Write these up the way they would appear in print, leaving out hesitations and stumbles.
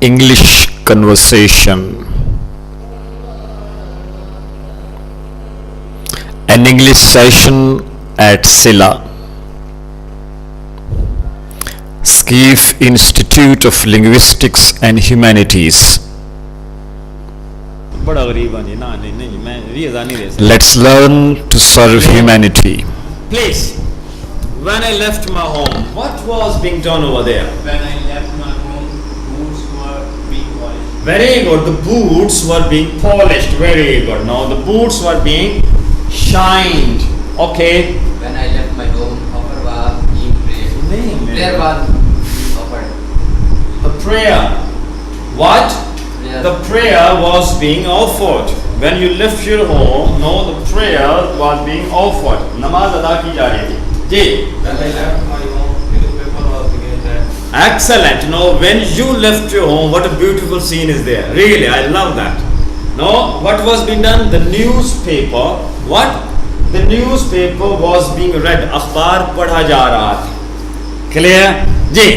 English conversation. An English session at Silla. Skeef Institute of Linguistics and Humanities. Let's learn to serve humanity. Please, when I left my home, what was being done over there? When I left my home, boots were being polished. Very good. The boots were being polished. Very good. Now the boots were being shined. Okay. When I left my home, offer was being prayed. Prayer was offered. The prayer. What? Prayer. The prayer was being offered. When you left your home, no, the prayer was being offered. Namaz ada ki ja rahi thi. Ji. When I left my home, newspaper was being read. Excellent. Now, when you left your home, what a beautiful scene is there. Really, I love that. No, what was being done? The newspaper. What? The newspaper was being read. Akhbar padha ja raha tha. Clear? Ji.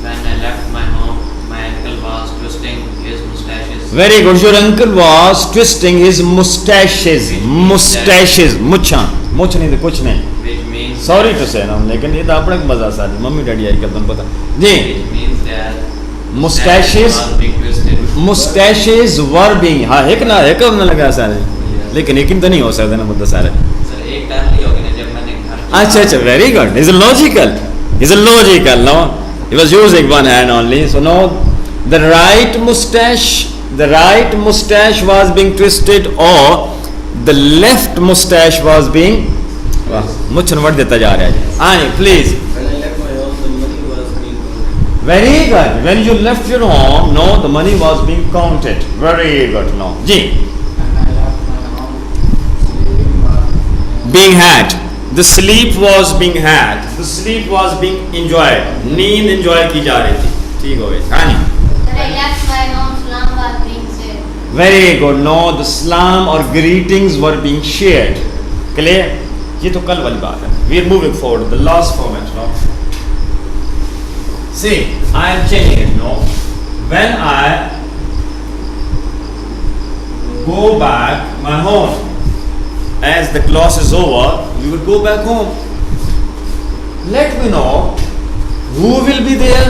When I left my home, my uncle was twisting his mustaches. Very good. Your uncle was twisting his mustaches. Mustaches. Mucha. Much nahi to kuch nahi. Which means Sorry to say now, लेकिन ये तो अपना मजा सा है. Mummy daddy I कब तुम पता. जी. which means that Mustaches. was being twisted. Mustaches were being. हाँ एक ना एक अब ना लगा सारे. लेकिन एक तो नहीं हो सकता ना मतलब सारे. सर एक टाइम नहीं होगी ना जब मैंने घर की अच्छा अच्छा, very good. It's logical. It's logical. No, he was using one hand only. So no, the right mustache was being twisted, or the left mustache was being. वाह, मुझे वर्ड देता जा रहा है. आइए, please. When I left my home, the money was being counted. Very good. When you left your home, no, the money was being counted. Very good. No, ji. When I left my home, sleeping was Being had. The sleep was being had. The sleep was being enjoyed. नींद enjoy की जा रही थी. ठीक हो गई. हाँ जी. When I left my home, salam was being said. Very good. No, the salam or greetings were being shared. Clear? ये तो कल वाली बात है. We are moving forward. The last format. No. See, I am changing it. No. When I go back my home, as the class is over, we will go back home. Let me know who will be there,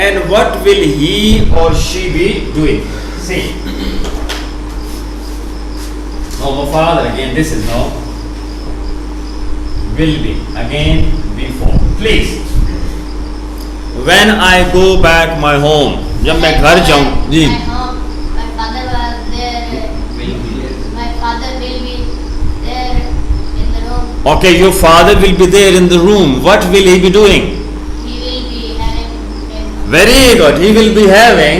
and what will he or she be doing. See. No, my father again. This is no. Will be again before. Please. When I go back my home, जब मैं घर जाऊँ जी. My home, my father was there. will be there. My father will be there in the room. Okay, your father will be there in the room. What will he be doing? He will be having breakfast. Very good. He will be having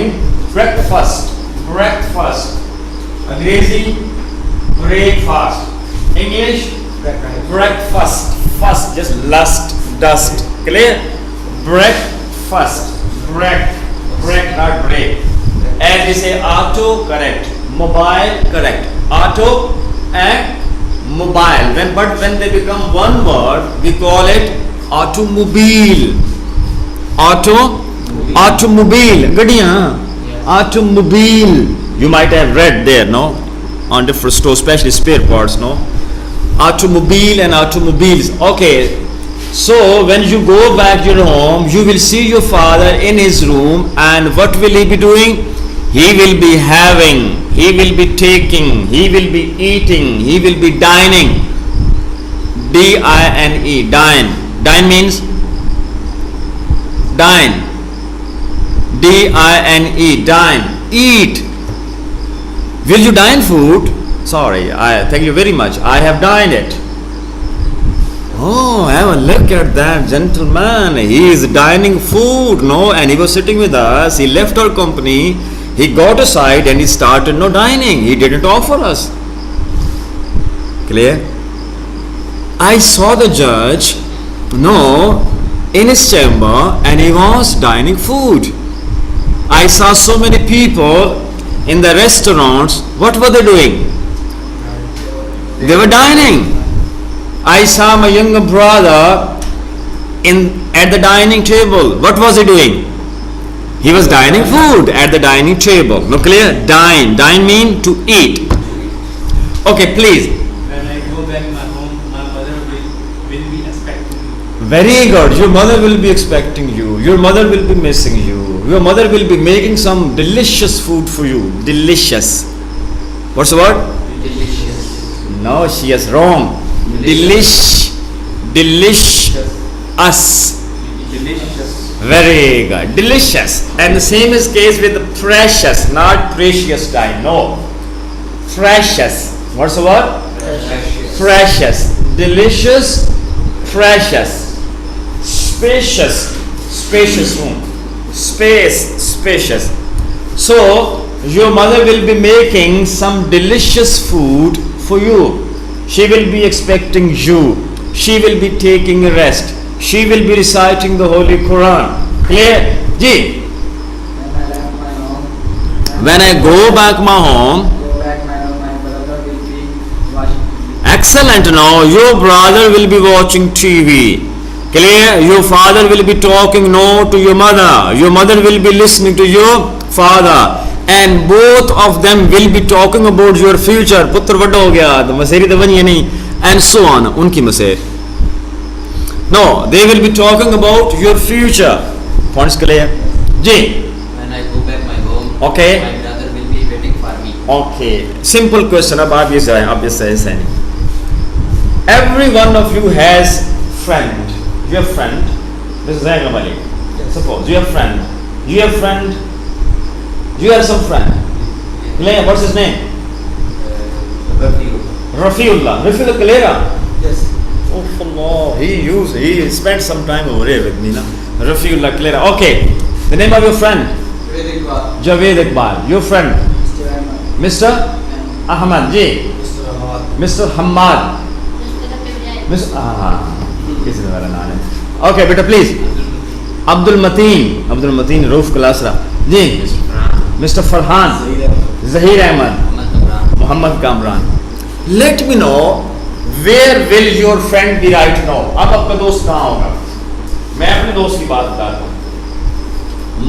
breakfast. Angrezi, breakfast. English, breakfast. First, just lust, dust. Clear? Breakfast. Break, not break. As we say, auto, correct. Mobile, correct. Auto and mobile. When they become one word, we call it automobile. Automobile. Gadiyan. Automobile. You might have read there, no? On different stores, especially spare parts, no? Automobile and automobiles. Okay. So when you go back your home, you will see your father in his room, and what will he be doing? He will be having, he will be taking, he will be eating, he will be dining. D-I-N-E, dine. Dine means dine. D-I-N-E, dine. Eat. Will you dine food? Sorry, thank you very much. I have dined it. Oh, have a look at that gentleman. He is dining food, no? And he was sitting with us. He left our company. He got aside and he started no dining. He didn't offer us. Clear? I saw the judge, no, in his chamber, and he was dining food. I saw so many people in the restaurants. What were they doing? They were dining. I saw my younger brother at the dining table. What was he doing? He was dining food at the dining table. No, clear? Dine. Dine mean to eat. Okay, please. When I go back my home, my mother will be expecting me. Very good. Your mother will be expecting you. Your mother will be missing you. Your mother will be making some delicious food for you. Delicious. What's the word? Delicious. No, she is wrong. Delish. Us. Delicious. Very good. Delicious. And the same is case with the precious, not precious time. No. Precious. What's the word? Precious. Precious. Delicious. Precious. Spacious. Spacious room. Space. Spacious. So, your mother will be making some delicious food for you. She will be expecting you. She will be taking a rest. She will be reciting the Holy Quran. Clear? Ji. When I go back my home, excellent. Now your brother will be watching TV. Clear? Your father will be talking no to your mother. Your mother will be listening to your father. And both of them will be talking about your future. पुत्र बड़ा हो गया तो मसेरी तो बनी है नहीं. And so on. उनकी मसेर. No, they will be talking about your future. Points clear? Ji. When I go back my home, Okay. my brother will be waiting for me. Okay. Simple question. अब आप ये say नहीं. Every one of you has friend. You have friend. This is Zainab Ali. Suppose you have friend. You have friend. You have some friend. What's his name? Rafiullah. Rafiullah Kalera. Yes. Oh Allah. He spent some time over here with me. Na? Rafiullah Kalera. Okay. The name of your friend? Javed Iqbal. Your friend? Mr. Ahmad. Ji. Mr. Hamad. Mr. किसी ने मेरा नाम है. Okay, बेटा please. Abdul Mateen Roof Kalasra. Ji. Mr. Farhan. Zahir Ahmad. Muhammad Kamran. Let me know where will your friend be right now. अब आपका दोस्त कहाँ होगा? मैं अपने दोस्त की बात बताता हूँ.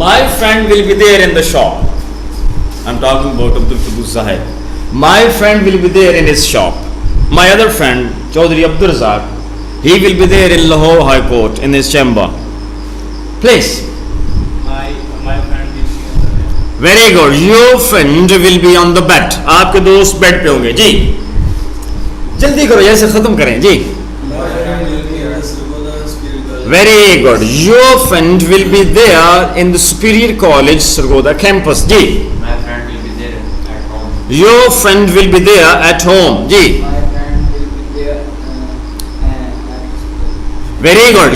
My friend will be there in the shop. I'm talking about Abdul Qudus Zahid. My friend will be there in his shop. My other friend, Chaudhry Abdul Razak, he will be there in Lahore High Court in his chamber. Please. My friend will be on the bed. Very good. Your friend will be on the bed. आपके दोस्त bed पे होंगे जी. जल्दी करो जैसे खत्म करें जी. Very good. Your friend will be there in the Superior College Sargodha campus ji. My friend will be there at home. Your friend will be there at home ji. My friend will be there Very good.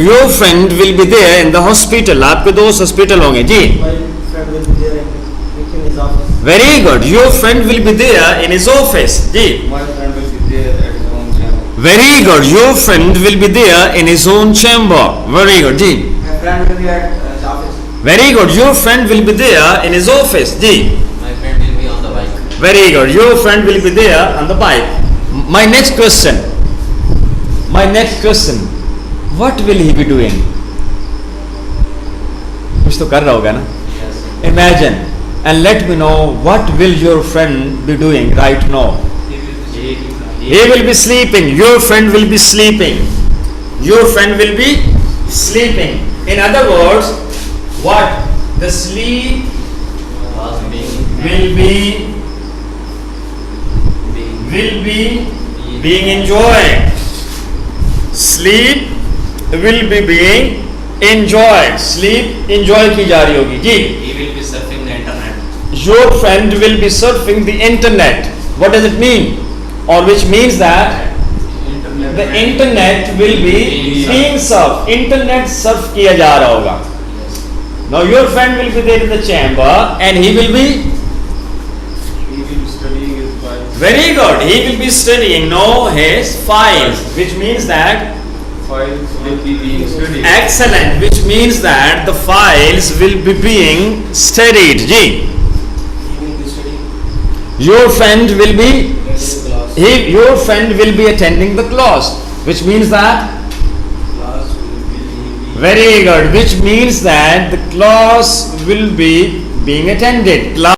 Your friend will be there in the hospital. आपके दोस्त hospital होंगे जी. My friend will be there in his office. Very good. Your friend will be there in his office ji. My friend will be there at his own chamber. Very good. Your friend will be there in his own chamber. Very good ji. My friend will be at his office. Very good. Your friend will be there in his office ji. My friend will be on the bike. Very good. Your friend will be there on the bike. My next question. What will he be doing? कुछ तो कर रहा होगा ना? Yes. Imagine and let me know what will your friend be doing right now. He will be sleeping. Your friend will be sleeping. Your friend will be sleeping. In other words, what? The sleep Was will be being enjoyed. Sleep will be being enjoyed. Sleep enjoy की जा रही होगी जी. He will be surfing the internet. Your friend will be surfing the internet. What does it mean? Or which means that the internet will be being surfed. Internet surf किया जा रहा होगा. Now your friend will be there in the chamber and he will be He will be studying his Bible. very good. He will be studying his files, which means that Files will be being studied. excellent, which means that the files will be being studied. Ji, He will be studying your friend will be class. your friend will be attending the class, which means that Class will be Very good. Which means that the class will be being attended. Class